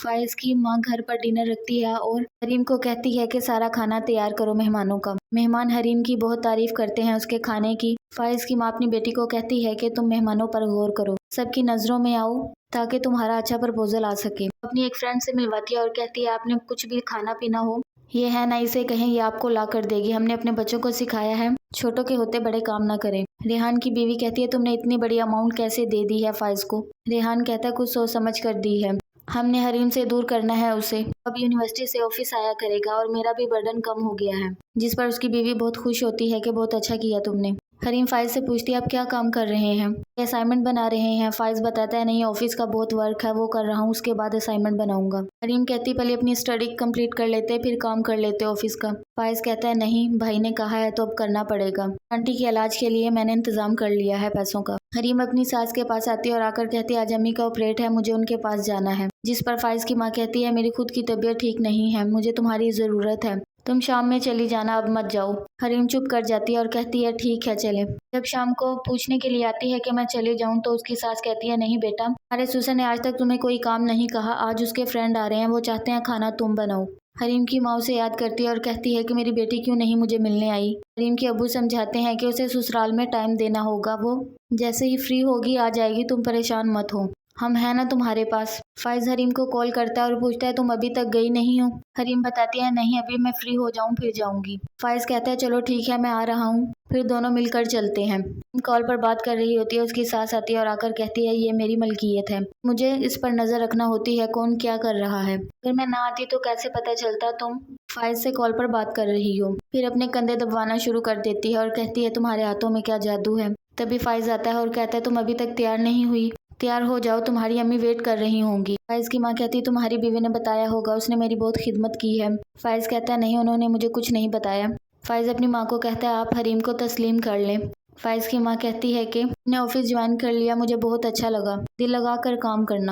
فائز کی ماں گھر پر ڈنر رکھتی ہے اور حریم کو کہتی ہے کہ سارا کھانا تیار کرو مہمانوں کا۔ مہمان حریم کی بہت تعریف کرتے ہیں اس کے کھانے کی۔ فائز کی ماں اپنی بیٹی کو کہتی ہے کہ تم مہمانوں پر غور کرو، سب کی نظروں میں آؤ تاکہ تمہارا اچھا پرپوزل آ سکے۔ اپنی ایک فرینڈ سے ملواتی ہے اور کہتی ہے آپ نے کچھ بھی کھانا پینا ہو یہ ہے نہ اسے کہیں، یہ آپ کو لا کر دے گی۔ ہم نے اپنے بچوں کو سکھایا ہے چھوٹوں کے ہوتے بڑے کام نہ کریں۔ ریحان کی بیوی کہتی ہے تم نے اتنی بڑی اماؤنٹ کیسے دے دی ہے فائز کو؟ ریحان کہتا ہے کچھ سوچ سمجھ کر دی ہے، ہم نے حریم سے دور کرنا ہے اسے، اب یونیورسٹی سے آفس آیا کرے گا اور میرا بھی برڈن کم ہو گیا ہے۔ جس پر اس کی بیوی بہت خوش ہوتی ہے کہ بہت اچھا کیا تم نے۔ حریم فائز سے پوچھتی ہے آپ کیا کام کر رہے ہیں؟ اسائنمنٹ بنا رہے ہیں۔ فائز بتاتا ہے نہیں آفس کا بہت ورک ہے وہ کر رہا ہوں، اس کے بعد اسائنمنٹ بناؤں گا۔ حریم کہتی پہلے اپنی اسٹڈی کمپلیٹ کر لیتے پھر کام کر لیتے آفس کا۔ فائز کہتا ہے نہیں بھائی نے کہا ہے تو اب کرنا پڑے گا، آنٹی کے علاج کے لیے میں نے انتظام کر لیا ہے پیسوں کا۔ حریم اپنی ساس کے پاس آتی ہے اور آ کر کہتی ہے آج امی کا آپریٹ ہے، مجھے ان کے پاس جانا ہے۔ جس پر فائز کی ماں کہتی ہے میری خود کی طبیعت ٹھیک نہیں ہے، مجھے تمہاری ضرورت ہے، تم شام میں چلی جانا اب مت جاؤ۔ حریم چپ کر جاتی ہے اور کہتی ہے ٹھیک ہے چلے۔ جب شام کو پوچھنے کے لیے آتی ہے کہ میں چلی جاؤں تو اس کی ساس کہتی ہے نہیں بیٹا، ہمارے سسر نے آج تک تمہیں کوئی کام نہیں کہا، آج اس کے فرینڈ آ رہے ہیں، وہ چاہتے ہیں کھانا تم بناؤ۔ حریم کی ماں اسے یاد کرتی ہے اور کہتی ہے کہ میری بیٹی کیوں نہیں مجھے ملنے آئی۔ حریم کے ابو سمجھاتے ہیں کہ اسے سسرال میں ٹائم دینا ہوگا، وہ جیسے ہی فری ہوگی آ جائے گی، تم پریشان مت ہو، ہم ہیں نا تمہارے پاس۔ فائز حریم کو کال کرتا ہے اور پوچھتا ہے تم ابھی تک گئی نہیں ہو؟ حریم بتاتی ہے نہیں ابھی میں فری ہو جاؤں پھر جاؤں گی۔ فائز کہتا ہے چلو ٹھیک ہے میں آ رہا ہوں، پھر دونوں مل کر چلتے ہیں۔ کال پر بات کر رہی ہوتی ہے، اس کی ساس آتی ہے اور آ کر کہتی ہے یہ میری ملکیت ہے، مجھے اس پر نظر رکھنا ہوتی ہے کون کیا کر رہا ہے، اگر میں نہ آتی تو کیسے پتہ چلتا تم فائز سے کال پر بات کر رہی ہو۔ پھر اپنے کندھے دبوانا شروع کر دیتی ہے اور کہتی ہے تمہارے ہاتھوں میں کیا جادو ہے۔ تبھی فائز آتا ہے اور کہتا ہے تم ابھی تک تیار نہیں ہوئی، تیار ہو جاؤ تمہاری امی ویٹ کر رہی ہوں گی۔ فائز کی ماں کہتی تمہاری بیوی نے بتایا ہوگا، اس نے میری بہت خدمت کی ہے۔ فائز کہتا ہے نہیں انہوں نے مجھے کچھ نہیں بتایا۔ فائز اپنی ماں کو کہتا ہے آپ حریم کو تسلیم کر لیں۔ فائز کی ماں کہتی ہے کہ میں نے آفس جوائن کر لیا، مجھے بہت اچھا لگا، دل لگا کر کام کرنا۔